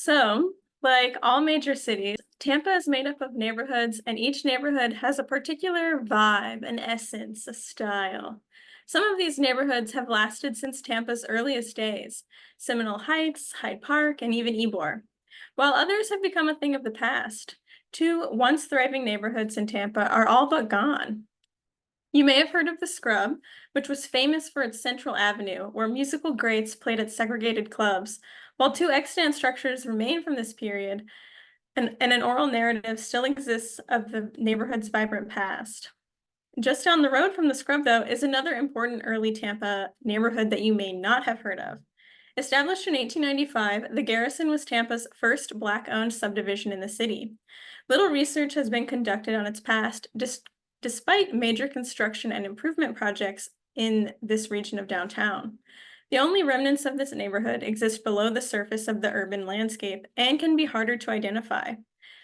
So, like all major cities, Tampa is made up of neighborhoods, and each neighborhood has a particular vibe, an essence, a style. Some of these neighborhoods have lasted since Tampa's earliest days: Seminole Heights, Hyde Park, and even Ybor, while others have become a thing of the past. Two once thriving neighborhoods in Tampa are all but gone. You may have heard of the Scrub, which was famous for its Central Avenue, where musical greats played at segregated clubs, while two extant structures remain from this period, and an oral narrative still exists of the neighborhood's vibrant past. Just down the road from the Scrub, though, is another important early Tampa neighborhood that you may not have heard of. Established in 1895, the Garrison was Tampa's first Black-owned subdivision in the city. Little research has been conducted on its past, despite major construction and improvement projects in this region of downtown. The only remnants of this neighborhood exist below the surface of the urban landscape and can be harder to identify.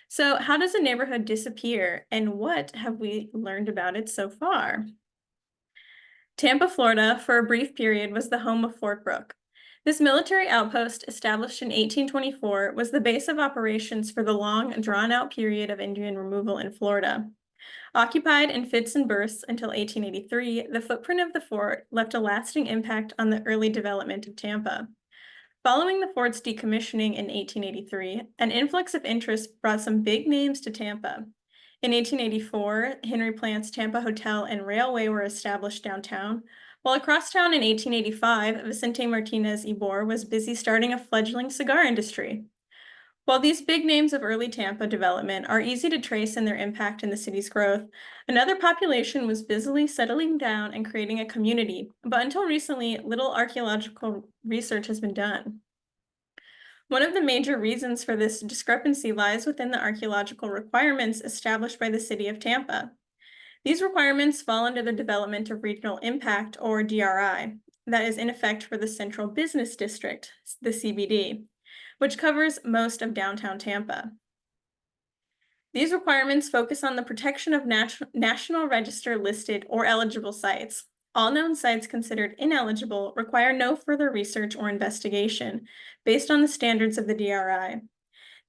So, how does a neighborhood disappear, and what have we learned about it so far? Tampa, Florida, for a brief period, was the home of Fort Brooke. This military outpost, established in 1824, was the base of operations for the long, drawn-out period of Indian removal in Florida. Occupied in fits and bursts until 1883, the footprint of the fort left a lasting impact on the early development of Tampa. Following the fort's decommissioning in 1883, an influx of interest brought some big names to Tampa. In 1884, Henry Plant's Tampa Hotel and Railway were established downtown, while across town in 1885, Vicente Martinez Ybor was busy starting a fledgling cigar industry. While these big names of early Tampa development are easy to trace in their impact in the city's growth, another population was busily settling down and creating a community, but until recently, little archaeological research has been done. One of the major reasons for this discrepancy lies within the archaeological requirements established by the city of Tampa. These requirements fall under the Development of Regional Impact, or DRI, that is in effect for the Central Business District, the CBD, which covers most of downtown Tampa. These requirements focus on the protection of National Register listed or eligible sites. All known sites considered ineligible require no further research or investigation based on the standards of the DRI.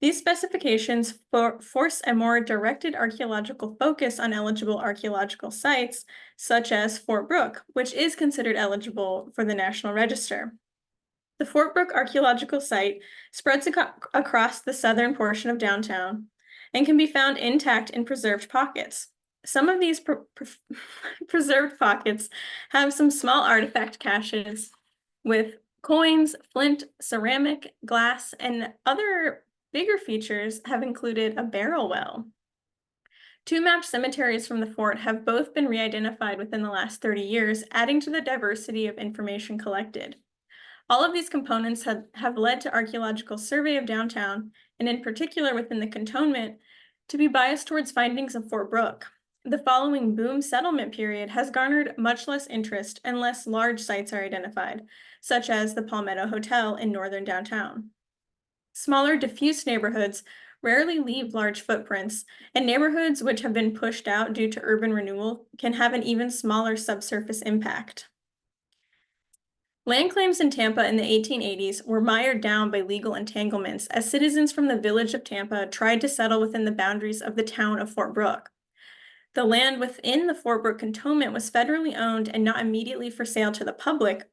These specifications force a more directed archaeological focus on eligible archaeological sites, such as Fort Brooke, which is considered eligible for the National Register. The Fort Brooke archaeological site spreads across the southern portion of downtown and can be found intact in preserved pockets. Some of these preserved pockets have some small artifact caches with coins, flint, ceramic, glass, and other bigger features have included a barrel well. Two mapped cemeteries from the fort have both been re-identified within the last 30 years, adding to the diversity of information collected. All of these components have led to archaeological survey of downtown, and in particular within the cantonment, to be biased towards findings of Fort Brooke. The following boom settlement period has garnered much less interest and less large sites are identified, such as the Palmetto Hotel in northern downtown. Smaller, diffuse neighborhoods rarely leave large footprints, and neighborhoods which have been pushed out due to urban renewal can have an even smaller subsurface impact. Land claims in Tampa in the 1880s were mired down by legal entanglements as citizens from the village of Tampa tried to settle within the boundaries of the town of Fort Brooke. The land within the Fort Brooke cantonment was federally owned and not immediately for sale to the public,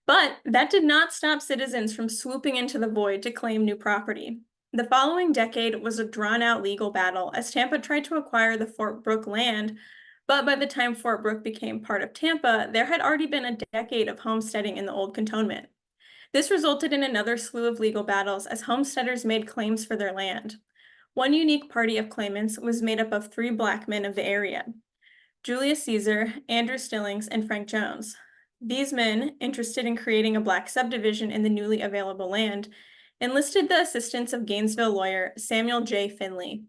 but that did not stop citizens from swooping into the void to claim new property. The following decade was a drawn-out legal battle as Tampa tried to acquire the Fort Brooke land, but by the time Fort Brooke became part of Tampa, there had already been a decade of homesteading in the old cantonment. This resulted in another slew of legal battles as homesteaders made claims for their land. One unique party of claimants was made up of three Black men of the area: Julius Caesar, Andrew Stillings, and Frank Jones. These men, interested in creating a Black subdivision in the newly available land, enlisted the assistance of Gainesville lawyer Samuel J. Finley.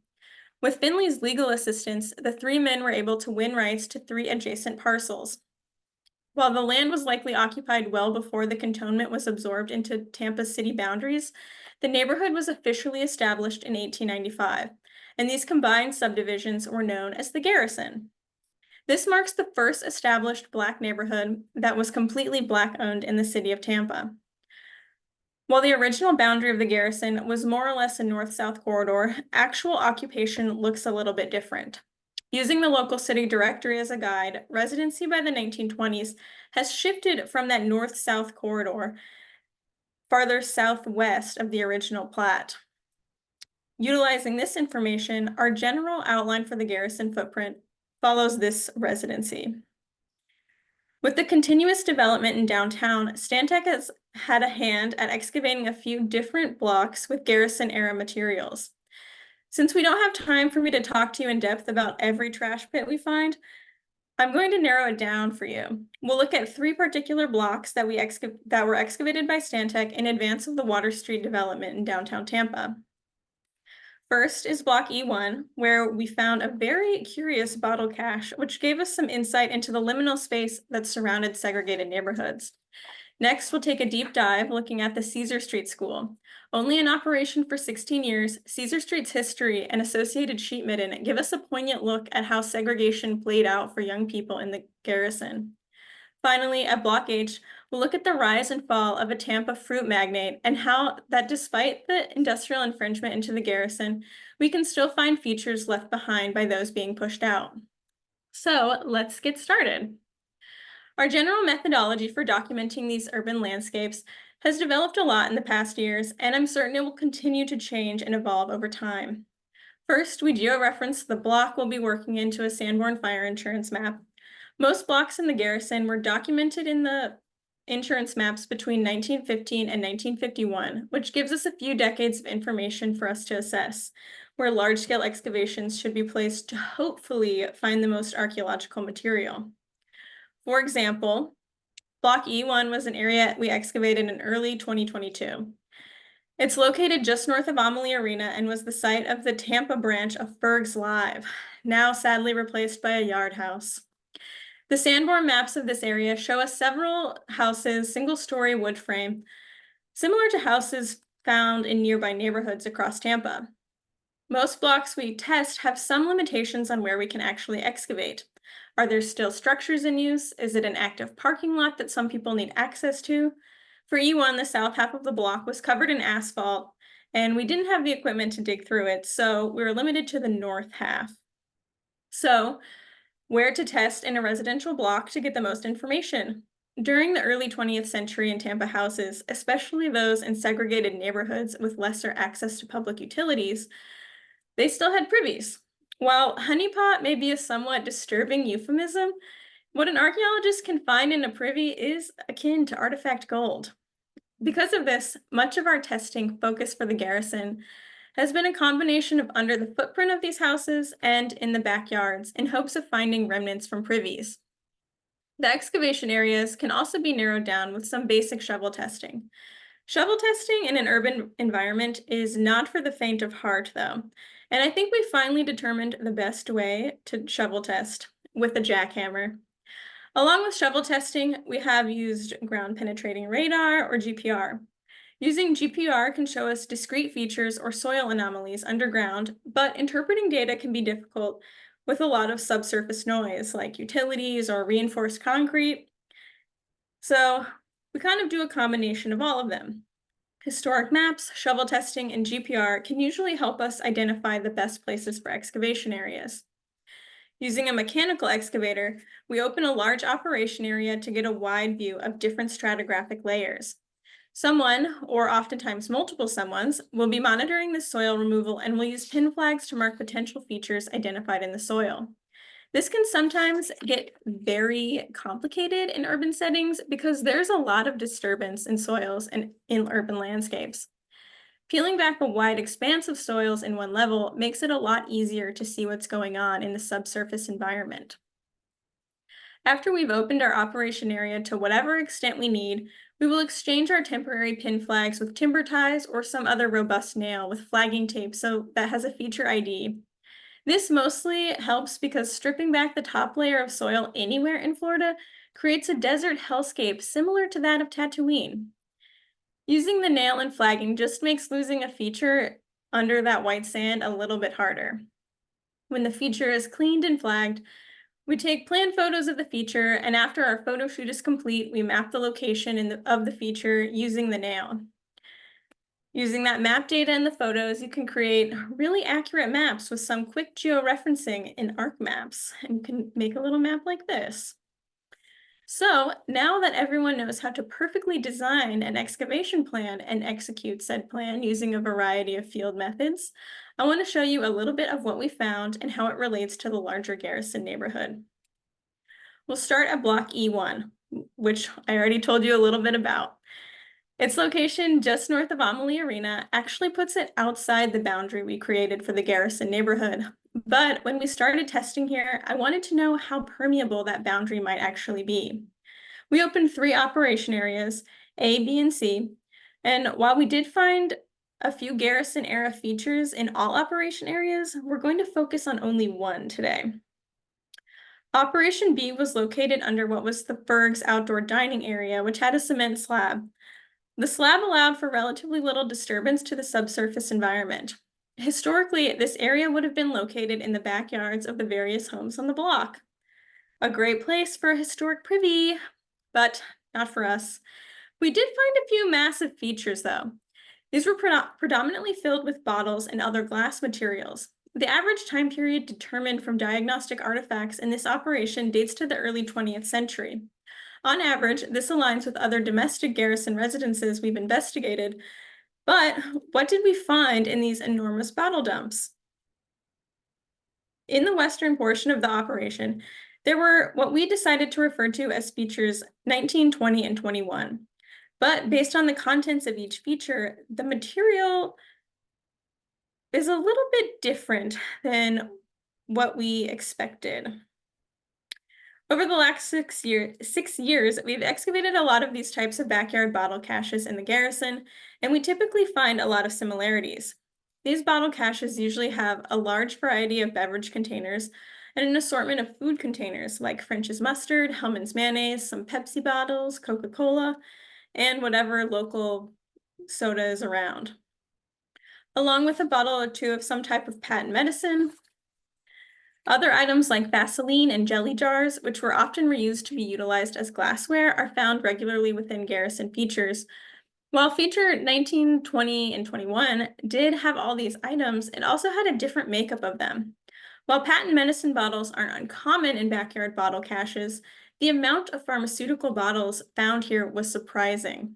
With Finley's legal assistance, the three men were able to win rights to three adjacent parcels. While the land was likely occupied well before the cantonment was absorbed into Tampa's city boundaries, the neighborhood was officially established in 1895, and these combined subdivisions were known as the Garrison. This marks the first established Black neighborhood that was completely Black-owned in the city of Tampa. While the original boundary of the garrison was more or less a north-south corridor, actual occupation looks a little bit different. Using the local city directory as a guide, residency by the 1920s has shifted from that north-south corridor farther southwest of the original plat. Utilizing this information, our general outline for the garrison footprint follows this residency. With the continuous development in downtown, Stantec has had a hand at excavating a few different blocks with garrison-era materials. Since we don't have time for me to talk to you in depth about every trash pit we find, I'm going to narrow it down for you. We'll look at 3 particular blocks that were excavated by Stantec in advance of the Water Street development in downtown Tampa. First is Block E1, where we found a very curious bottle cache, which gave us some insight into the liminal space that surrounded segregated neighborhoods. Next, we'll take a deep dive looking at the Caesar Street School. Only in operation for 16 years, Caesar Street's history and associated sheet midden give us a poignant look at how segregation played out for young people in the garrison. Finally, at Block H, we'll look at the rise and fall of a Tampa fruit magnate and how that despite the industrial infringement into the garrison, we can still find features left behind by those being pushed out. So let's get started. Our general methodology for documenting these urban landscapes has developed a lot in the past years, and I'm certain it will continue to change and evolve over time. First, we georeference the block we'll be working into a Sanborn fire insurance map. Most blocks in the garrison were documented in the insurance maps between 1915 and 1951, which gives us a few decades of information for us to assess, where large-scale excavations should be placed to hopefully find the most archaeological material. For example, Block E1 was an area we excavated in early 2022. It's located just north of Amalie Arena and was the site of the Tampa branch of Berg's Live, now sadly replaced by a yard house. The Sanborn maps of this area show us several houses, single-story wood frame, similar to houses found in nearby neighborhoods across Tampa. Most blocks we test have some limitations on where we can actually excavate. Are there still structures in use? Is it an active parking lot that some people need access to? For E1, the south half of the block was covered in asphalt, and we didn't have the equipment to dig through it, so we were limited to the north half. So, where to test in a residential block to get the most information? During the early 20th century in Tampa houses, especially those in segregated neighborhoods with lesser access to public utilities, they still had privies. While honeypot may be a somewhat disturbing euphemism, what an archaeologist can find in a privy is akin to artifact gold. Because of this, much of our testing focus for the garrison has been a combination of under the footprint of these houses and in the backyards in hopes of finding remnants from privies. The excavation areas can also be narrowed down with some basic shovel testing. Shovel testing in an urban environment is not for the faint of heart, though, and I think we finally determined the best way to shovel test with a jackhammer. Along with shovel testing, we have used ground penetrating radar or GPR. Using GPR can show us discrete features or soil anomalies underground, but interpreting data can be difficult with a lot of subsurface noise like utilities or reinforced concrete. So we kind of do a combination of all of them. Historic maps, shovel testing, and GPR can usually help us identify the best places for excavation areas. Using a mechanical excavator, we open a large operation area to get a wide view of different stratigraphic layers. Someone, or oftentimes multiple someones, will be monitoring the soil removal and will use pin flags to mark potential features identified in the soil. This can sometimes get very complicated in urban settings because there's a lot of disturbance in soils and in urban landscapes. Peeling back a wide expanse of soils in one level makes it a lot easier to see what's going on in the subsurface environment. After we've opened our operation area to whatever extent we need, we will exchange our temporary pin flags with timber ties or some other robust nail with flagging tape so that has a feature ID. This mostly helps because stripping back the top layer of soil anywhere in Florida creates a desert hellscape similar to that of Tatooine. Using the nail and flagging just makes losing a feature under that white sand a little bit harder. When the feature is cleaned and flagged, we take plan photos of the feature, and after our photo shoot is complete, we map the location of the feature using the nail. Using that map data and the photos, you can create really accurate maps with some quick georeferencing in ArcMaps, and you can make a little map like this. So now that everyone knows how to perfectly design an excavation plan and execute said plan using a variety of field methods, I want to show you a little bit of what we found and how it relates to the larger Garrison neighborhood. We'll start at Block E1, which I already told you a little bit about. Its location just north of Amelie Arena actually puts it outside the boundary we created for the Garrison neighborhood. But when we started testing here, I wanted to know how permeable that boundary might actually be. We opened 3 operation areas, A, B, and C, and while we did find a few Garrison era features in all operation areas, we're going to focus on only one today. Operation B was located under what was the Berg's outdoor dining area, which had a cement slab. The slab allowed for relatively little disturbance to the subsurface environment. Historically, this area would have been located in the backyards of the various homes on the block. A great place for a historic privy, but not for us. We did find a few massive features, though. These were predominantly filled with bottles and other glass materials. The average time period determined from diagnostic artifacts in this operation dates to the early 20th century. On average, this aligns with other domestic Garrison residences we've investigated, but what did we find in these enormous bottle dumps? In the western portion of the operation, there were what we decided to refer to as features 19, 20, and 21. But based on the contents of each feature, the material is a little bit different than what we expected. Over the last 6 years, we've excavated a lot of these types of backyard bottle caches in the Garrison, and we typically find a lot of similarities. These bottle caches usually have a large variety of beverage containers and an assortment of food containers like French's mustard, Hellmann's mayonnaise, some Pepsi bottles, Coca-Cola, and whatever local soda is around. Along with a bottle or two of some type of patent medicine. Other items like Vaseline and jelly jars, which were often reused to be utilized as glassware, are found regularly within Garrison features. While feature 19, 20, and 21 did have all these items, it also had a different makeup of them. While patent medicine bottles aren't uncommon in backyard bottle caches, the amount of pharmaceutical bottles found here was surprising.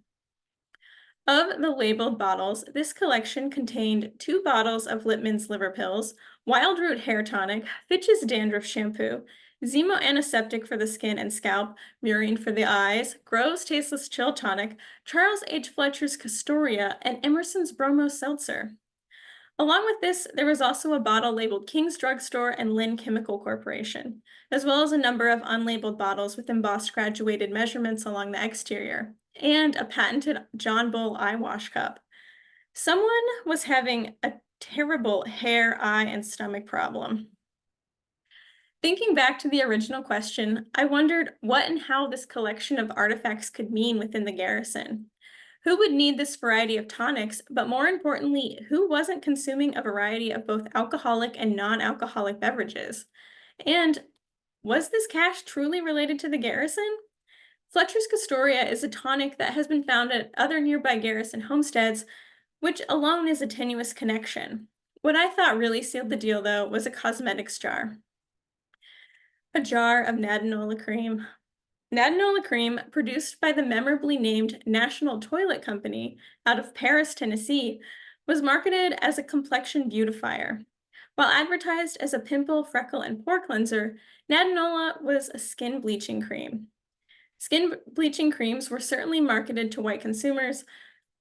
Of the labeled bottles, this collection contained 2 bottles of Lippmann's liver pills, Wild Root hair tonic, Fitch's dandruff shampoo, Zemo antiseptic for the skin and scalp, Murine for the eyes, Grove's tasteless chill tonic, Charles H. Fletcher's Castoria, and Emerson's bromo seltzer. Along with this, there was also a bottle labeled King's Drugstore and Lynn Chemical Corporation, as well as a number of unlabeled bottles with embossed graduated measurements along the exterior, and a patented John Bull eye wash cup. Someone was having a terrible hair, eye, and stomach problem. Thinking back to the original question, I wondered what and how this collection of artifacts could mean within the Garrison. Who would need this variety of tonics, but more importantly, who wasn't consuming a variety of both alcoholic and non-alcoholic beverages? And was this cache truly related to the Garrison? Fletcher's Castoria is a tonic that has been found at other nearby Garrison homesteads, which alone is a tenuous connection. What I thought really sealed the deal, though, was a cosmetics jar. A jar of Nadinola cream. Nadinola cream, produced by the memorably named National Toilet Company out of Paris, Tennessee, was marketed as a complexion beautifier. While advertised as a pimple, freckle, and pore cleanser, Nadinola was a skin bleaching cream. Skin bleaching creams were certainly marketed to white consumers,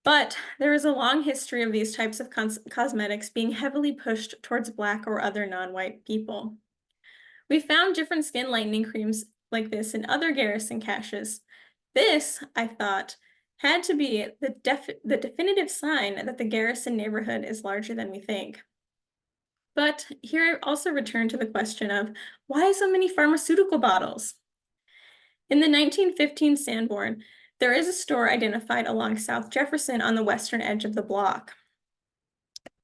but there is a long history of these types of cosmetics being heavily pushed towards Black or other non-white people. We found different skin lightening creams like this in other Garrison caches. This, I thought, had to be the definitive sign that the Garrison neighborhood is larger than we think. But here I also return to the question of why so many pharmaceutical bottles? In the 1915 Sanborn, there is a store identified along South Jefferson on the western edge of the block.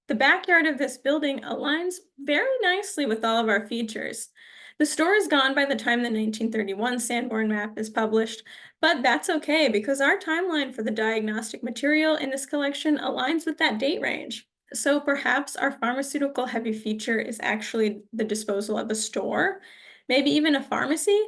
The backyard of this building aligns very nicely with all of our features. The store is gone by the time the 1931 Sanborn map is published, but that's okay because our timeline for the diagnostic material in this collection aligns with that date range. So perhaps our pharmaceutical heavy feature is actually the disposal of a store, maybe even a pharmacy?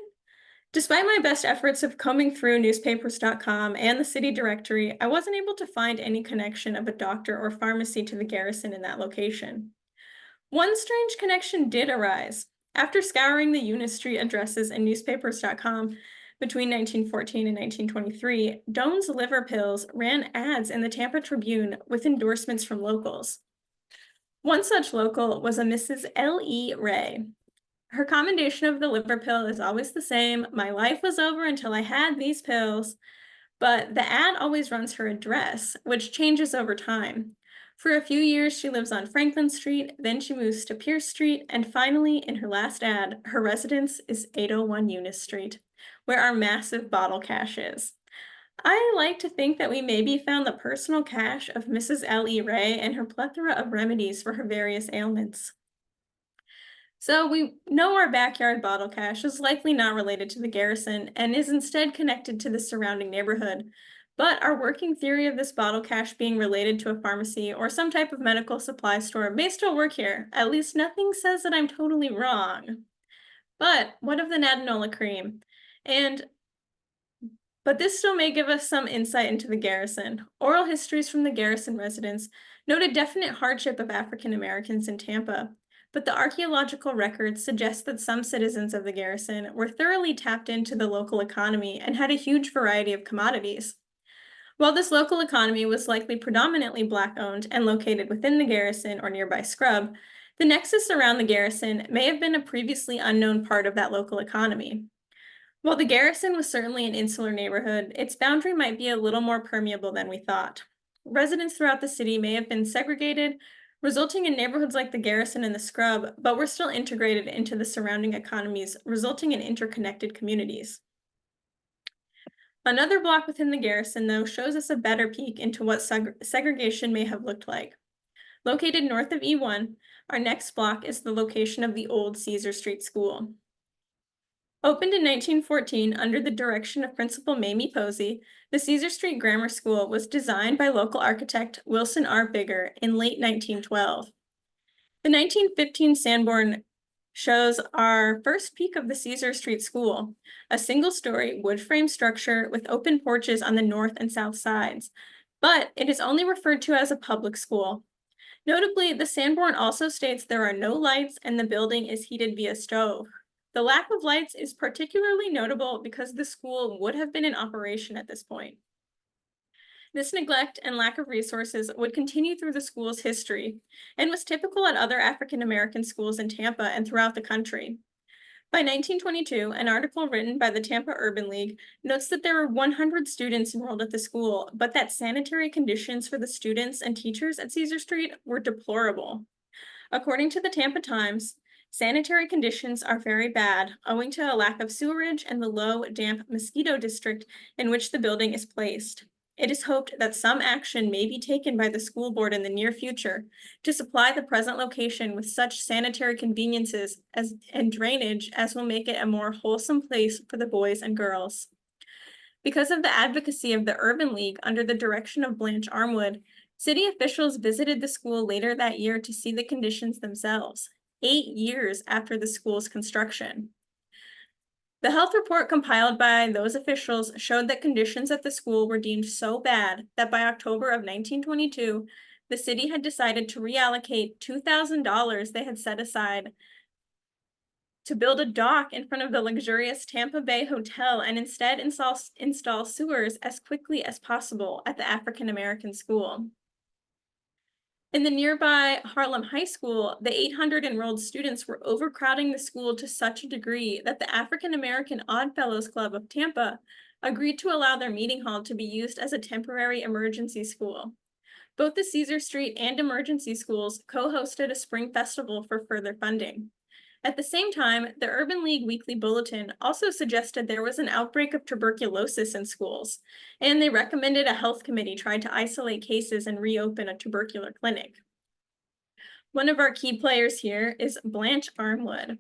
Despite my best efforts of combing through newspapers.com and the city directory, I wasn't able to find any connection of a doctor or pharmacy to the Garrison in that location. One strange connection did arise. After scouring the Eunice Street addresses in newspapers.com between 1914 and 1923, Doan's Liver Pills ran ads in the Tampa Tribune with endorsements from locals. One such local was a Mrs. L.E. Ray. Her commendation of the liver pill is always the same. My life was over until I had these pills. But the ad always runs her address, which changes over time. For a few years, she lives on Franklin Street, then she moves to Pierce Street, and finally, in her last ad, her residence is 801 Eunice Street, where our massive bottle cache is. I like to think that we maybe found the personal cache of Mrs. L.E. Ray and her plethora of remedies for her various ailments. So we know our backyard bottle cache is likely not related to the Garrison and is instead connected to the surrounding neighborhood. But our working theory of this bottle cache being related to a pharmacy or some type of medical supply store may still work here. At least nothing says that I'm totally wrong. But what of the Nadenola cream? But this still may give us some insight into the Garrison. Oral histories from the Garrison residents note a definite hardship of African Americans in Tampa, but the archaeological records suggest that some citizens of the Garrison were thoroughly tapped into the local economy and had a huge variety of commodities. While this local economy was likely predominantly Black-owned and located within the Garrison or nearby Scrub, the nexus around the Garrison may have been a previously unknown part of that local economy. While the Garrison was certainly an insular neighborhood, its boundary might be a little more permeable than we thought. Residents throughout the city may have been segregated, resulting in neighborhoods like the Garrison and the Scrub, but were still integrated into the surrounding economies, resulting in interconnected communities. Another block within the Garrison, though, shows us a better peek into what segregation may have looked like. Located north of E1, our next block is the location of the old Caesar Street School. Opened in 1914 under the direction of Principal Mamie Posey, the Caesar Street Grammar School was designed by local architect Wilson R. Bigger in late 1912. The 1915 Sanborn shows our first peek of the Caesar Street School, a single-story wood frame structure with open porches on the north and south sides, but it is only referred to as a public school. Notably, the Sanborn also states there are no lights and the building is heated via stove. The lack of lights is particularly notable because the school would have been in operation at this point. This neglect and lack of resources would continue through the school's history and was typical at other African American schools in Tampa and throughout the country. By 1922, an article written by the Tampa Urban League notes that there were 100 students enrolled at the school, but that sanitary conditions for the students and teachers at Caesar Street were deplorable. According to the Tampa Times, sanitary conditions are very bad, owing to a lack of sewerage and the low, damp mosquito district in which the building is placed. It is hoped that some action may be taken by the school board in the near future to supply the present location with such sanitary conveniences and drainage as will make it a more wholesome place for the boys and girls. Because of the advocacy of the Urban League under the direction of Blanche Armwood, city officials visited the school later that year to see the conditions themselves, 8 years after the school's construction. The health report compiled by those officials showed that conditions at the school were deemed so bad that by October of 1922, the city had decided to reallocate $2,000 they had set aside to build a dock in front of the luxurious Tampa Bay Hotel and instead install sewers as quickly as possible at the African American school. In the nearby Harlem High School, the 800 enrolled students were overcrowding the school to such a degree that the African American Odd Fellows Club of Tampa agreed to allow their meeting hall to be used as a temporary emergency school. Both the Caesar Street and emergency schools co-hosted a spring festival for further funding. At the same time, the Urban League Weekly Bulletin also suggested there was an outbreak of tuberculosis in schools, and they recommended a health committee try to isolate cases and reopen a tubercular clinic. One of our key players here is Blanche Armwood.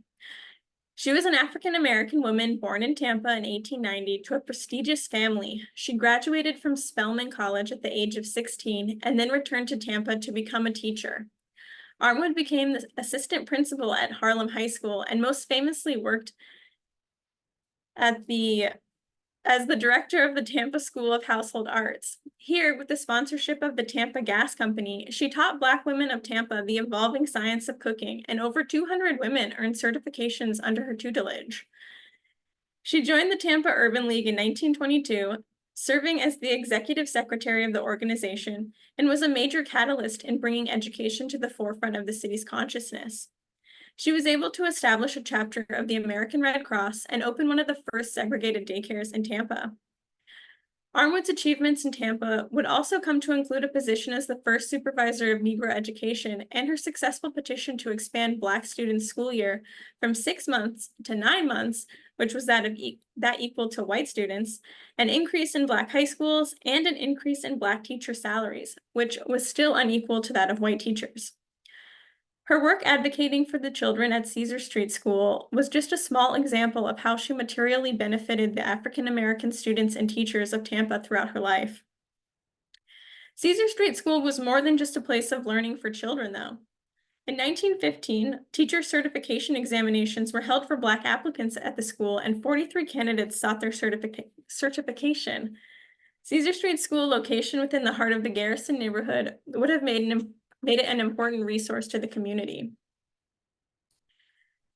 She was an African-American woman born in Tampa in 1890 to a prestigious family. She graduated from Spelman College at the age of 16 and then returned to Tampa to become a teacher. Armwood became the assistant principal at Harlem High School and most famously worked as the director of the Tampa School of Household Arts. Here, with the sponsorship of the Tampa Gas Company, she taught Black women of Tampa the evolving science of cooking, and over 200 women earned certifications under her tutelage. She joined the Tampa Urban League in 1922, serving as the executive secretary of the organization, and was a major catalyst in bringing education to the forefront of the city's consciousness. She was able to establish a chapter of the American Red Cross and open one of the first segregated daycares in Tampa. Armwood's achievements in Tampa would also come to include a position as the first supervisor of Negro education and her successful petition to expand Black students' school year from 6 months to 9 months, which was that equal to white students, an increase in Black high schools, and an increase in Black teacher salaries, which was still unequal to that of white teachers. Her work advocating for the children at Caesar Street School was just a small example of how she materially benefited the African American students and teachers of Tampa throughout her life. Caesar Street School was more than just a place of learning for children, though. In 1915, teacher certification examinations were held for Black applicants at the school, and 43 candidates sought their certification. Caesar Street School, location within the heart of the Garrison Neighborhood, would have made it an important resource to the community.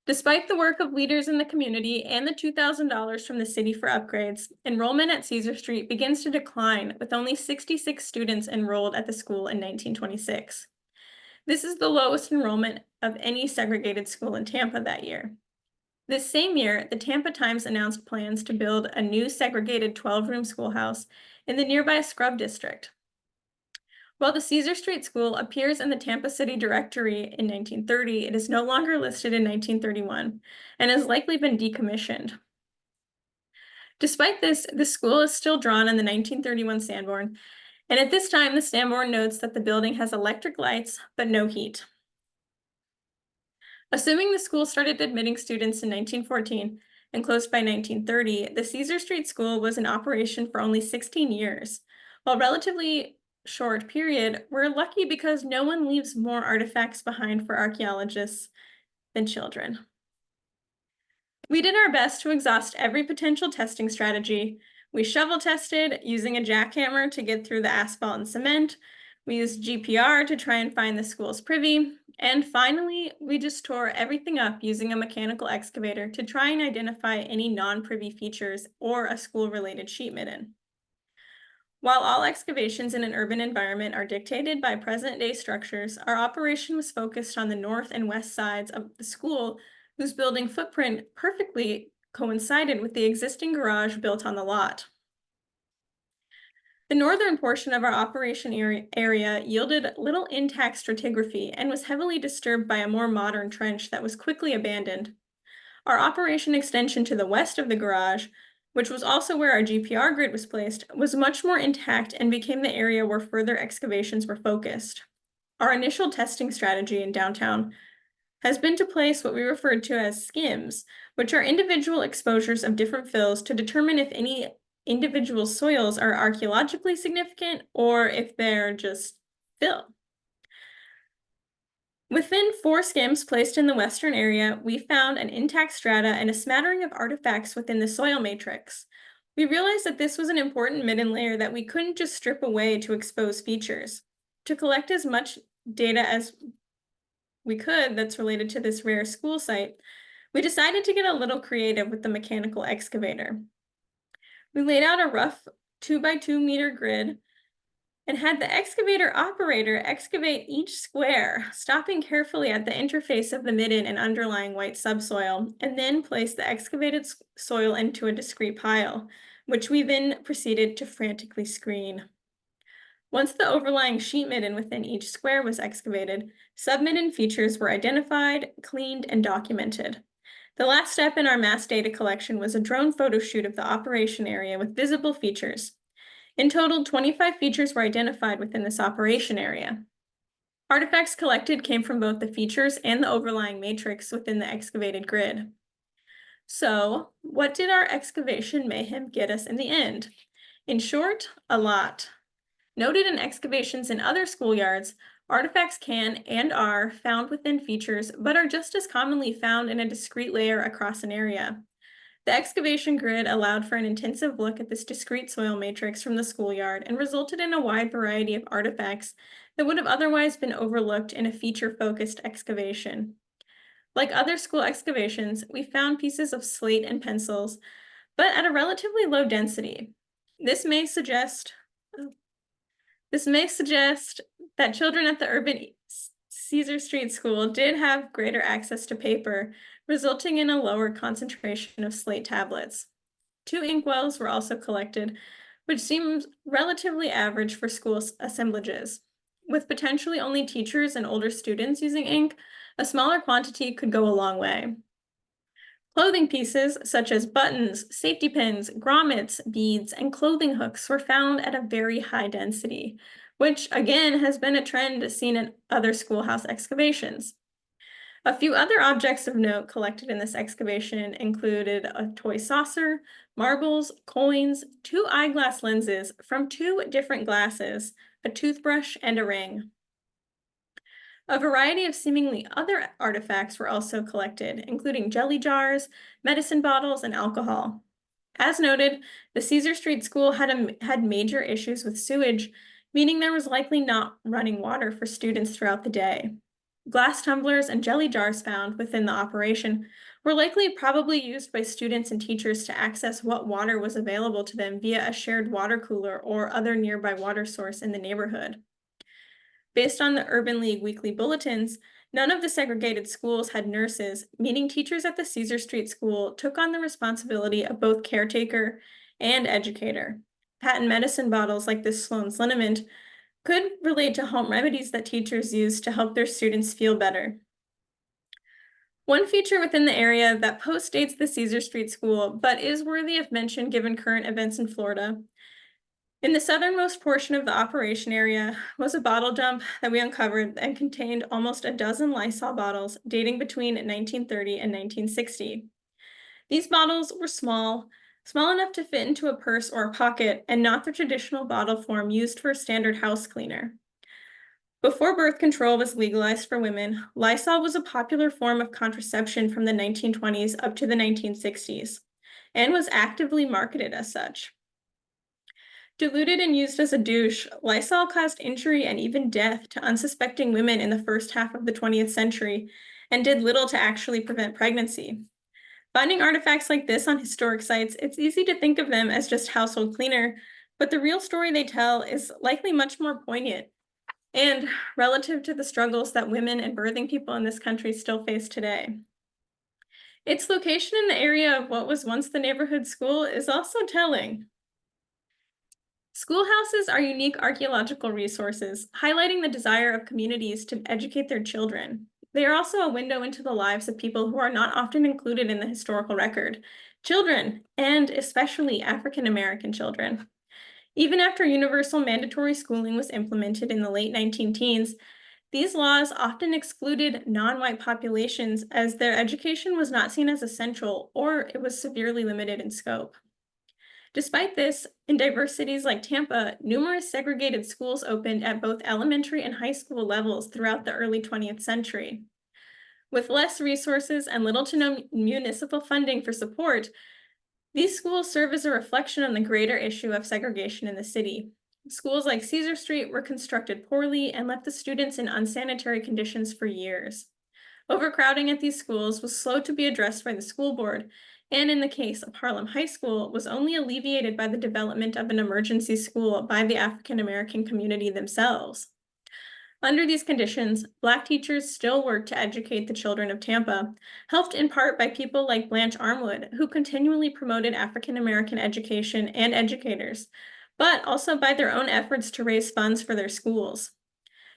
Despite the work of leaders in the community and the $2,000 from the city for upgrades, enrollment at Caesar Street begins to decline, with only 66 students enrolled at the school in 1926. This is the lowest enrollment of any segregated school in Tampa that year. This same year, the Tampa Times announced plans to build a new segregated 12-room schoolhouse in the nearby Scrub District. While the Caesar Street School appears in the Tampa City Directory in 1930, it is no longer listed in 1931 and has likely been decommissioned. Despite this, the school is still drawn on the 1931 Sanborn, and at this time, the Sanborn notes that the building has electric lights, but no heat. Assuming the school started admitting students in 1914 and closed by 1930, the Caesar Street School was in operation for only 16 years. While relatively short period, we're lucky because no one leaves more artifacts behind for archaeologists than children. We did our best to exhaust every potential testing strategy. We shovel tested using a jackhammer to get through the asphalt and cement. We used GPR to try and find the school's privy. And finally, we just tore everything up using a mechanical excavator to try and identify any non-privy features or a school-related sheet midden. While all excavations in an urban environment are dictated by present-day structures, our operation was focused on the north and west sides of the school, whose building footprint perfectly coincided with the existing garage built on the lot. The northern portion of our operation area yielded little intact stratigraphy and was heavily disturbed by a more modern trench that was quickly abandoned. Our operation extension to the west of the garage, which was also where our GPR grid was placed, was much more intact and became the area where further excavations were focused. Our initial testing strategy in downtown has been to place what we referred to as skims, which are individual exposures of different fills to determine if any individual soils are archaeologically significant or if they're just fill. Within 4 skims placed in the western area, we found an intact strata and a smattering of artifacts within the soil matrix. We realized that this was an important midden layer that we couldn't just strip away to expose features. To collect as much data as we could that's related to this rare school site, we decided to get a little creative with the mechanical excavator. We laid out a rough 2x2 meter grid and had the excavator operator excavate each square, stopping carefully at the interface of the midden and underlying white subsoil, and then place the excavated soil into a discrete pile, which we then proceeded to frantically screen. Once the overlying sheet midden within each square was excavated, submidden features were identified, cleaned, and documented. The last step in our mass data collection was a drone photo shoot of the operation area with visible features. In total, 25 features were identified within this operation area. Artifacts collected came from both the features and the overlying matrix within the excavated grid. So, what did our excavation mayhem get us in the end? In short, a lot. Noted in excavations in other schoolyards, artifacts can and are found within features, but are just as commonly found in a discrete layer across an area. The excavation grid allowed for an intensive look at this discrete soil matrix from the schoolyard and resulted in a wide variety of artifacts that would have otherwise been overlooked in a feature-focused excavation. Like other school excavations, we found pieces of slate and pencils, but at a relatively low density. This may suggest that children at the urban Caesar Street School did have greater access to paper, resulting in a lower concentration of slate tablets. 2 inkwells were also collected, which seems relatively average for school assemblages. With potentially only teachers and older students using ink, a smaller quantity could go a long way. Clothing pieces such as buttons, safety pins, grommets, beads, and clothing hooks were found at a very high density, which again has been a trend seen in other schoolhouse excavations. A few other objects of note collected in this excavation included a toy saucer, marbles, coins, 2 eyeglass lenses from 2 different glasses, a toothbrush, and a ring. A variety of seemingly other artifacts were also collected, including jelly jars, medicine bottles, and alcohol. As noted, the Caesar Street School had major issues with sewage, meaning there was likely not running water for students throughout the day. Glass tumblers and jelly jars found within the operation were likely probably used by students and teachers to access what water was available to them via a shared water cooler or other nearby water source in the neighborhood. Based on the Urban League weekly bulletins, none of the segregated schools had nurses, meaning teachers at the Caesar Street School took on the responsibility of both caretaker and educator. Patent medicine bottles like this Sloan's liniment could relate to home remedies that teachers use to help their students feel better. One feature within the area that postdates the Caesar Street School, but is worthy of mention given current events in Florida. In the southernmost portion of the operation area was a bottle dump that we uncovered and contained almost a dozen Lysol bottles dating between 1930 and 1960. These bottles were small enough to fit into a purse or a pocket, and not the traditional bottle form used for a standard house cleaner. Before birth control was legalized for women, Lysol was a popular form of contraception from the 1920s up to the 1960s, and was actively marketed as such. Diluted and used as a douche, Lysol caused injury and even death to unsuspecting women in the first half of the 20th century, and did little to actually prevent pregnancy. Finding artifacts like this on historic sites, it's easy to think of them as just household cleaner, but the real story they tell is likely much more poignant, and relative to the struggles that women and birthing people in this country still face today. Its location in the area of what was once the neighborhood school is also telling. Schoolhouses are unique archaeological resources, highlighting the desire of communities to educate their children. They are also a window into the lives of people who are not often included in the historical record, children, and especially African American children. Even after universal mandatory schooling was implemented in the late 19-teens, these laws often excluded non-white populations as their education was not seen as essential or it was severely limited in scope. Despite this, in diverse cities like Tampa, numerous segregated schools opened at both elementary and high school levels throughout the early 20th century. With less resources and little to no municipal funding for support, these schools serve as a reflection on the greater issue of segregation in the city. Schools like Caesar Street were constructed poorly and left the students in unsanitary conditions for years. Overcrowding at these schools was slow to be addressed by the school board, and in the case of Harlem High School, was only alleviated by the development of an emergency school by the African American community themselves. Under these conditions, Black teachers still worked to educate the children of Tampa, helped in part by people like Blanche Armwood, who continually promoted African American education and educators, but also by their own efforts to raise funds for their schools.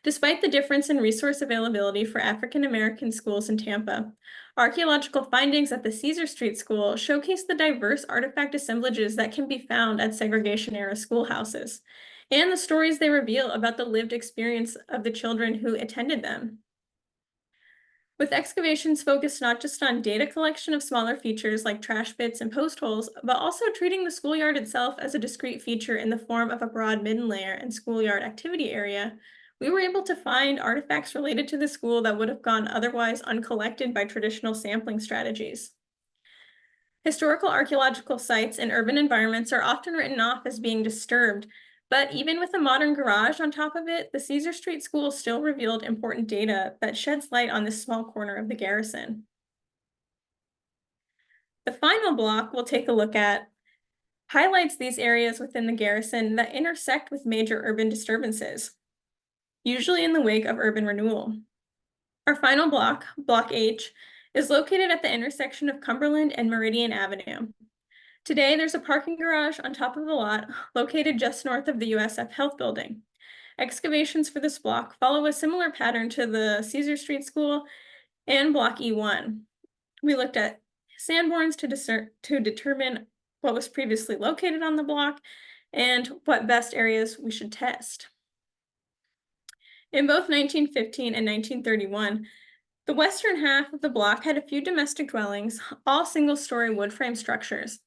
Despite the difference in resource availability for African American schools in Tampa, archaeological findings at the Caesar Street School showcase the diverse artifact assemblages that can be found at segregation-era schoolhouses, and the stories they reveal about the lived experience of the children who attended them. with excavations focused not just on data collection of smaller features like trash pits and post holes, but also treating the schoolyard itself as a discrete feature in the form of a broad midden layer and schoolyard activity area. We were able to find artifacts related to the school that would have gone otherwise uncollected by traditional sampling strategies. Historical archaeological sites in urban environments are often written off as being disturbed, but even with a modern garage on top of it, the Caesar Street School still revealed important data that sheds light on this small corner of the garrison. The final block we'll take a look at highlights these areas within the garrison that intersect with major urban disturbances, usually in the wake of urban renewal. Our final block, Block H, is located at the intersection of Cumberland and Meridian Avenue. Today, there's a parking garage on top of the lot located just north of the USF Health Building. Excavations for this block follow a similar pattern to the Caesar Street School and Block E1. We looked at Sanborns to determine what was previously located on the block and what best areas we should test. In both 1915 and 1931, the western half of the block had a few domestic dwellings, all single-story wood frame structures.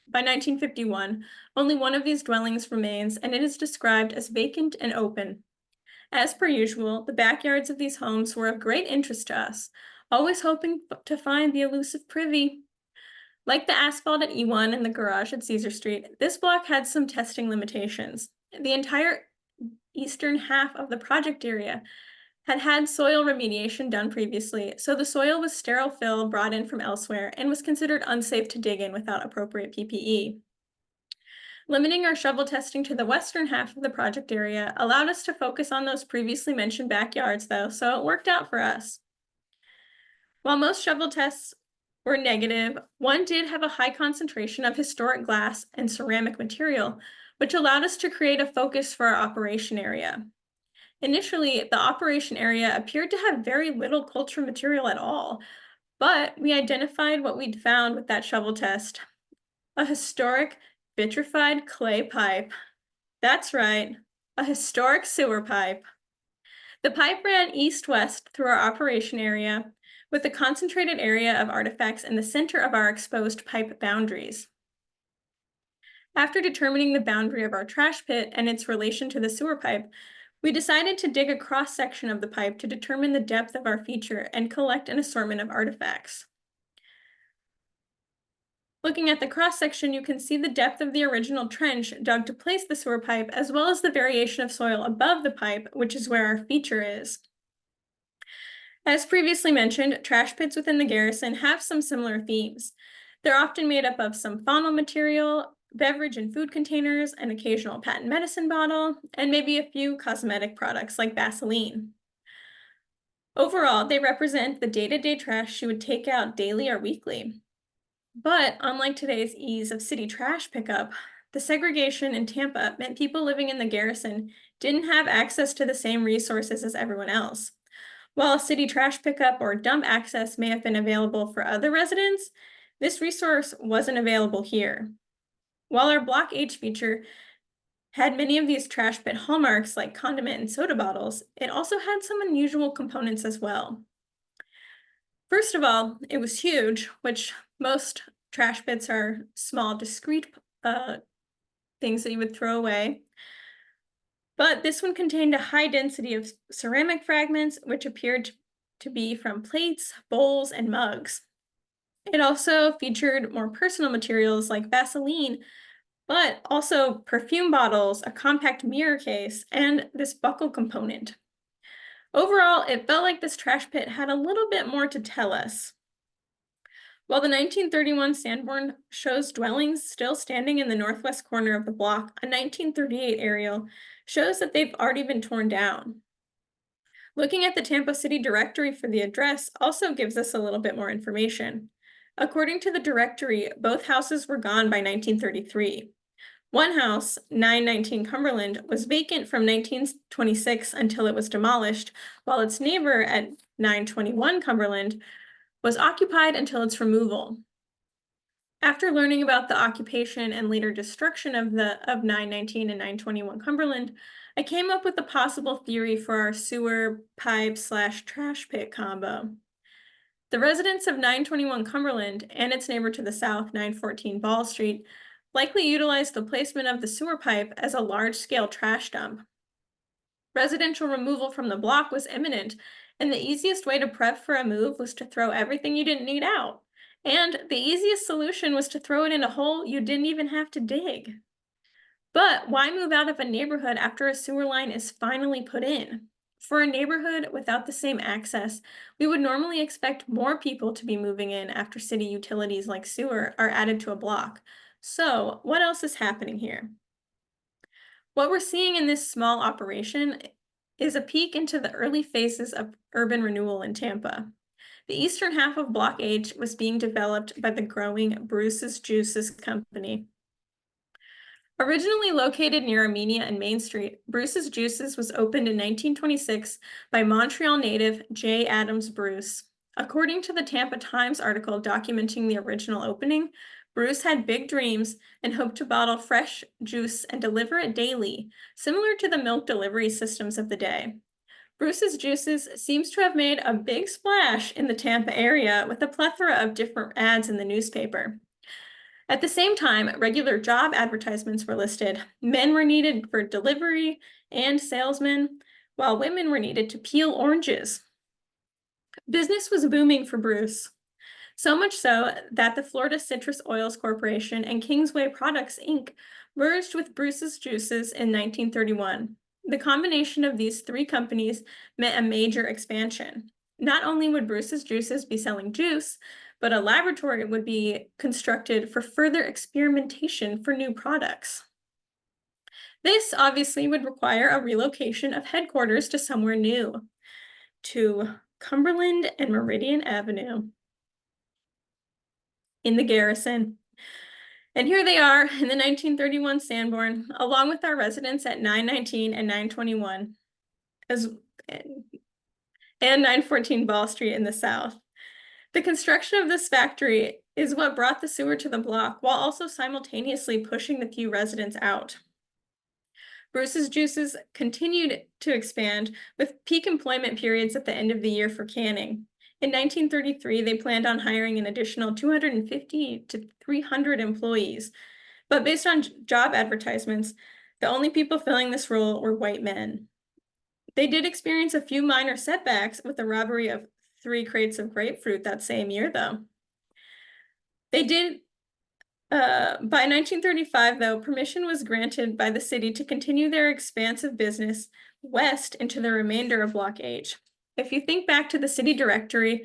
By 1951, only one of these dwellings remains, and it is described as vacant and open. As per usual, the backyards of these homes were of great interest to us, always hoping to find the elusive privy. Like the asphalt at E1 and the garage at Caesar Street, this block had some testing limitations. The entire eastern half of the project area had soil remediation done previously, so the soil was sterile fill brought in from elsewhere and was considered unsafe to dig in without appropriate PPE. Limiting our shovel testing to the western half of the project area allowed us to focus on those previously mentioned backyards, though, so it worked out for us. While most shovel tests were negative, one did have a high concentration of historic glass and ceramic material, which allowed us to create a focus for our operation area. Initially, the operation area appeared to have very little cultural material at all, but we identified what we'd found with that shovel test: a historic vitrified clay pipe. That's right, a historic sewer pipe. The pipe ran east-west through our operation area, with a concentrated area of artifacts in the center of our exposed pipe boundaries. After determining the boundary of our trash pit and its relation to the sewer pipe, we decided to dig a cross-section of the pipe to determine the depth of our feature and collect an assortment of artifacts. Looking at the cross-section, you can see the depth of the original trench dug to place the sewer pipe, as well as the variation of soil above the pipe, which is where our feature is. As previously mentioned, trash pits within the garrison have some similar themes. They're often made up of some faunal material, beverage and food containers, an occasional patent medicine bottle, and maybe a few cosmetic products like Vaseline. Overall, they represent the day-to-day trash you would take out daily or weekly. But unlike today's ease of city trash pickup, the segregation in Tampa meant people living in the garrison didn't have access to the same resources as everyone else. While city trash pickup or dump access may have been available for other residents, this resource wasn't available here. While our Block H feature had many of these trash pit hallmarks like condiment and soda bottles, it also had some unusual components as well. First of all, it was huge, which most trash pits are small, discrete things that you would throw away. But this one contained a high density of ceramic fragments, which appeared to be from plates, bowls, and mugs. It also featured more personal materials like Vaseline, but also perfume bottles, a compact mirror case, and this buckle component. Overall, it felt like this trash pit had a little bit more to tell us. While the 1931 Sanborn shows dwellings still standing in the northwest corner of the block, a 1938 aerial shows that they've already been torn down. Looking at the Tampa City directory for the address also gives us a little bit more information. According to the directory, both houses were gone by 1933. One house, 919 Cumberland, was vacant from 1926 until it was demolished, while its neighbor at 921 Cumberland was occupied until its removal. After learning about the occupation and later destruction of 919 and 921 Cumberland, I came up with a possible theory for our sewer pipe / trash pit combo. The residents of 921 Cumberland and its neighbor to the south, 914 Ball Street, likely utilized the placement of the sewer pipe as a large-scale trash dump. Residential removal from the block was imminent, and the easiest way to prep for a move was to throw everything you didn't need out. And the easiest solution was to throw it in a hole you didn't even have to dig. But why move out of a neighborhood after a sewer line is finally put in? For a neighborhood without the same access, we would normally expect more people to be moving in after city utilities like sewer are added to a block. So, what else is happening here? What we're seeing in this small operation is a peek into the early phases of urban renewal in Tampa. The eastern half of Block H was being developed by the growing Bruce's Juices Company. Originally located near Armenia and Main Street, Bruce's Juices was opened in 1926 by Montreal native J. Adams Bruce. According to the Tampa Times article documenting the original opening, Bruce had big dreams and hoped to bottle fresh juice and deliver it daily, similar to the milk delivery systems of the day. Bruce's Juices seems to have made a big splash in the Tampa area with a plethora of different ads in the newspaper. At the same time, regular job advertisements were listed. Men were needed for delivery and salesmen, while women were needed to peel oranges. Business was booming for Bruce. So much so that the Florida Citrus Oils Corporation and Kingsway Products, Inc. merged with Bruce's Juices in 1931. The combination of these three companies meant a major expansion. Not only would Bruce's Juices be selling juice, but a laboratory would be constructed for further experimentation for new products. This obviously would require a relocation of headquarters to somewhere new, to Cumberland and Meridian Avenue in the Garrison. And here they are in the 1931 Sanborn, along with our residents at 919 and 921, and 914 Ball Street in the south. The construction of this factory is what brought the sewer to the block, while also simultaneously pushing the few residents out. Bruce's Juices continued to expand, with peak employment periods at the end of the year for canning. In 1933, they planned on hiring an additional 250 to 300 employees, but based on job advertisements, the only people filling this role were white men. They did experience a few minor setbacks with the robbery of 3 crates of grapefruit that same year, though. By 1935, though, permission was granted by the city to continue their expansive business west into the remainder of Block H. If you think back to the city directory,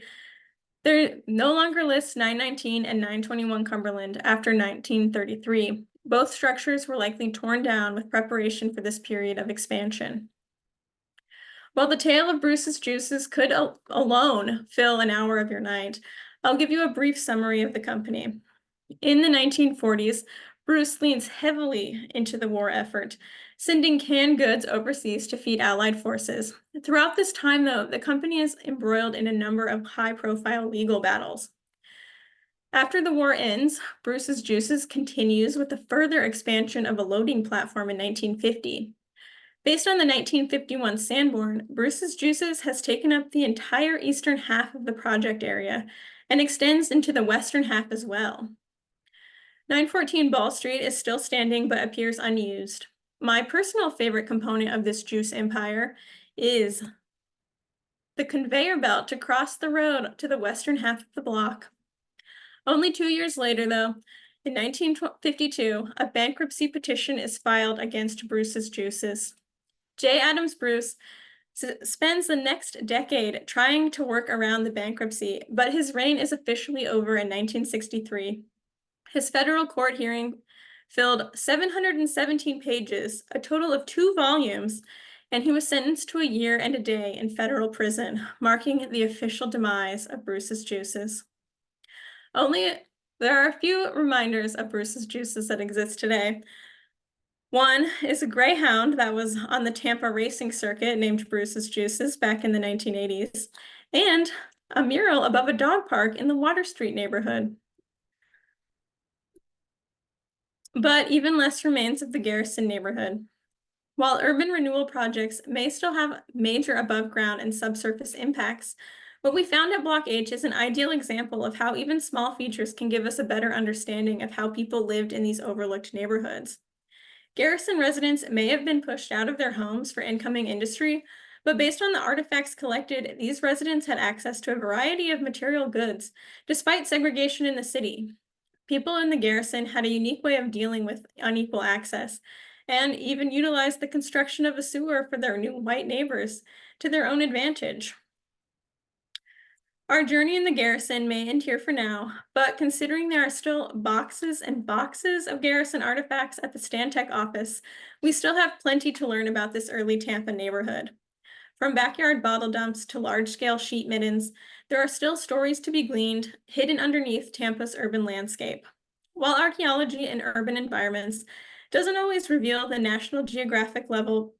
there no longer lists 919 and 921 Cumberland after 1933. Both structures were likely torn down with preparation for this period of expansion. While the tale of Bruce's Juices could alone fill an hour of your night, I'll give you a brief summary of the company. In the 1940s, Bruce leans heavily into the war effort, sending canned goods overseas to feed Allied forces. Throughout this time, though, the company is embroiled in a number of high-profile legal battles. After the war ends, Bruce's Juices continues with the further expansion of a loading platform in 1950. Based on the 1951 Sanborn, Bruce's Juices has taken up the entire eastern half of the project area and extends into the western half as well. 914 Ball Street is still standing but appears unused. My personal favorite component of this juice empire is the conveyor belt to cross the road to the western half of the block. Only 2 years later, though, in 1952, a bankruptcy petition is filed against Bruce's Juices. J. Adams Bruce spends the next decade trying to work around the bankruptcy, but his reign is officially over in 1963. His federal court hearing filled 717 pages, a total of 2 volumes, and he was sentenced to a year and a day in federal prison, marking the official demise of Bruce's Juices. There are a few reminders of Bruce's Juices that exist today. One is a greyhound that was on the Tampa racing circuit named Bruce's Juices back in the 1980s, and a mural above a dog park in the Water Street neighborhood. But even less remains of the Garrison neighborhood. While urban renewal projects may still have major above-ground and subsurface impacts, What we found at Block H is an ideal example of how even small features can give us a better understanding of how people lived in these overlooked neighborhoods. Garrison residents may have been pushed out of their homes for incoming industry, but based on the artifacts collected, these residents had access to a variety of material goods, despite segregation in the city. People in the garrison had a unique way of dealing with unequal access, and even utilized the construction of a sewer for their new white neighbors to their own advantage. Our journey in the garrison may end here for now, but considering there are still boxes and boxes of garrison artifacts at the Stantec office, we still have plenty to learn about this early Tampa neighborhood. From backyard bottle dumps to large-scale sheet middens, there are still stories to be gleaned, hidden underneath Tampa's urban landscape. While archaeology in urban environments doesn't always reveal the National Geographic level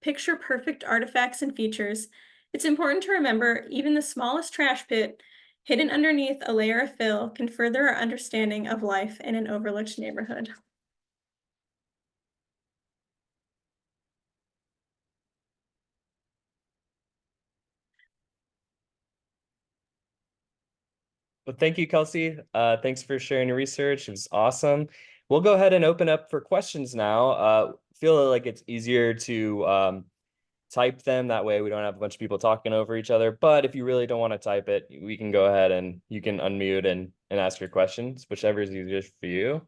picture-perfect artifacts and features, it's important to remember even the smallest trash pit hidden underneath a layer of fill can further our understanding of life in an overlooked neighborhood. Well, thank you, Kelsey. Thanks for sharing your research. It was awesome. We'll go ahead and open up for questions now. Feel like it's easier to type them. That way we don't have a bunch of people talking over each other. But if you really don't want to type it, we can go ahead and you can unmute and ask your questions, whichever is easiest for you.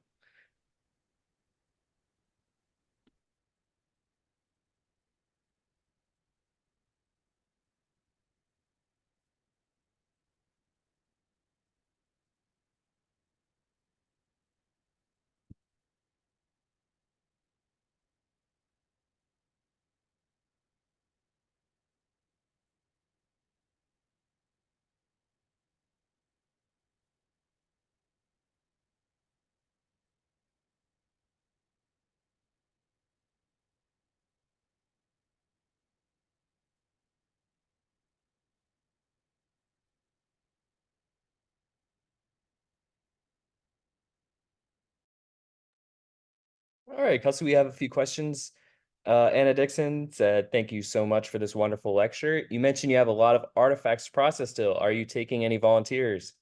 All right, Kelsey, we have a few questions. Anna Dixon said, thank you so much for this wonderful lecture. You mentioned you have a lot of artifacts to process still. Are you taking any volunteers?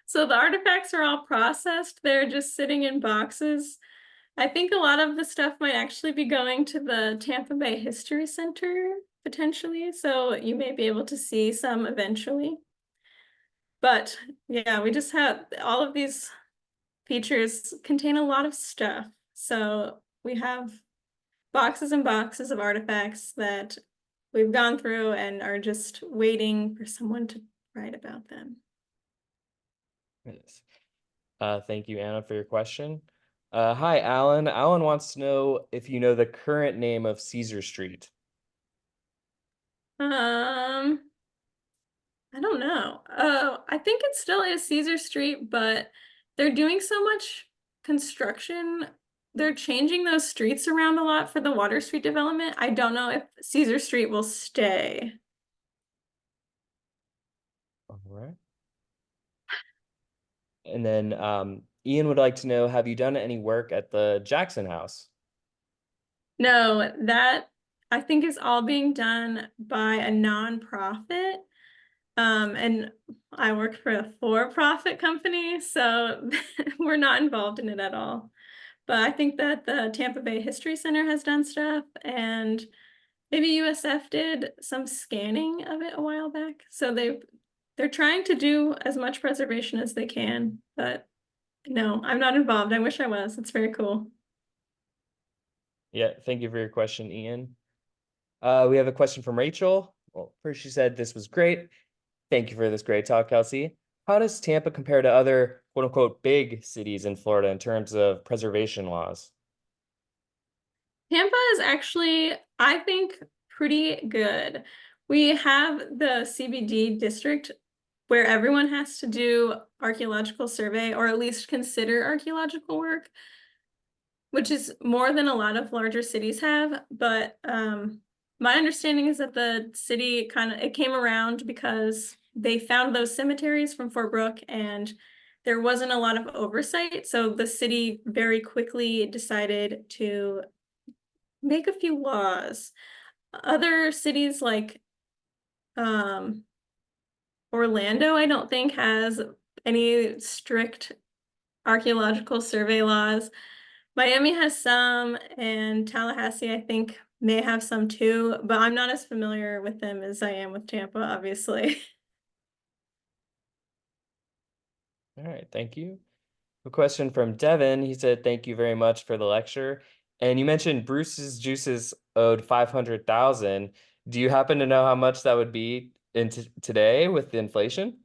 So the artifacts are all processed. They're just sitting in boxes. I think a lot of the stuff might actually be going to the Tampa Bay History Center, potentially. So you may be able to see some eventually. But yeah, we just have all of these features contain a lot of stuff. So we have boxes and boxes of artifacts that we've gone through and are just waiting for someone to write about them. Yes. Thank you, Anna, for your question. Hi, Alan. Alan wants to know if you know the current name of Caesar Street. I don't know. I think it still is Caesar Street, but they're doing so much construction. They're changing those streets around a lot for the Water Street development. I don't know if Caesar Street will stay. All right. And then Ian would like to know, have you done any work at the Jackson House? No, that I think is all being done by a nonprofit. And I work for a for-profit company, so we're not involved in it at all. But I think that the Tampa Bay History Center has done stuff, and maybe USF did some scanning of it a while back. So they're trying to do as much preservation as they can, but no, I'm not involved. I wish I was. It's very cool. Yeah, thank you for your question, Ian. We have a question from Rachel. Well, first she said, this was great. Thank you for this great talk, Kelsey. How does Tampa compare to other quote unquote big cities in Florida in terms of preservation laws? Tampa is actually, I think, pretty good. We have the CBD district where everyone has to do archaeological survey or at least consider archaeological work, which is more than a lot of larger cities have. But my understanding is that the city it came around because they found those cemeteries from Fort Brooke and there wasn't a lot of oversight. So the city very quickly decided to make a few laws. Other cities like Orlando, I don't think, has any strict archaeological survey laws. Miami has some, and Tallahassee, I think, may have some too, but I'm not as familiar with them as I am with Tampa, obviously. All right, thank you. A question from Devin. He said, "Thank you very much for the lecture." And you mentioned Bruce's Juices owed 500,000. Do you happen to know how much that would be in today with the inflation?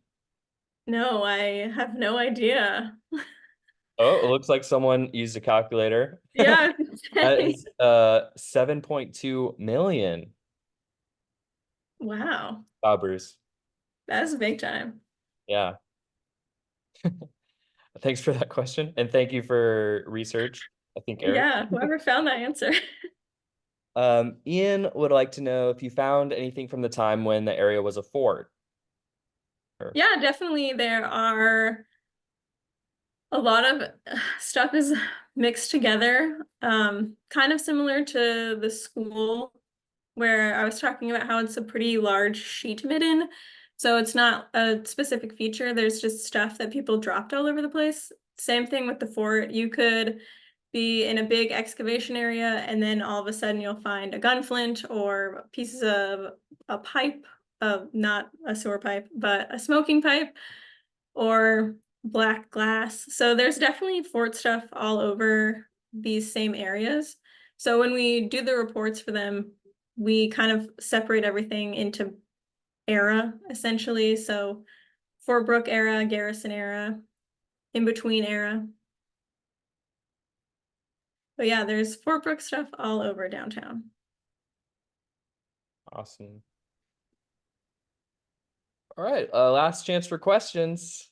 No, I have no idea. Oh, it looks like someone used a calculator. Yeah, That is 7.2 million. wow, Wow, Bruce. that's big time. Yeah. Thanks for that question. And thank you for research. I think Eric. Yeah, whoever found that answer. Ian would like to know if you found anything from the time when the area was a fort. Yeah, definitely there are a lot of stuff is mixed together, kind of similar to the school where I was talking about how it's a pretty large sheet midden. So it's not a specific feature. There's just stuff that people dropped all over the place. Same thing with the fort. You could be in a big excavation area and then all of a sudden you'll find a gunflint or pieces of a pipe, not a sewer pipe, but a smoking pipe or black glass. So there's definitely fort stuff all over these same areas. So when we do the reports for them, we kind of separate everything into era, essentially. So Fort Brooke era, Garrison era, in between era. But yeah, there's Fort Brooke stuff all over downtown. Awesome. All right, last chance for questions.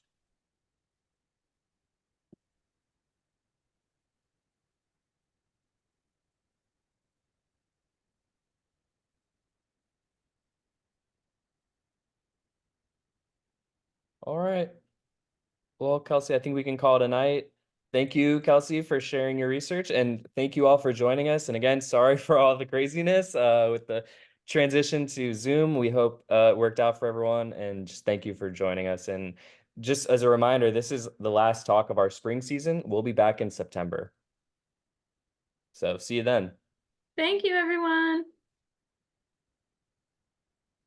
All right. Well, Kelsey, I think we can call it a night. Thank you, Kelsey, for sharing your research, and thank you all for joining us. And again, sorry for all the craziness with the transition to Zoom. We hope it worked out for everyone, and just thank you for joining us. And just as a reminder, this is the last talk of our spring season. We'll be back in September. So see you then. Thank you, everyone.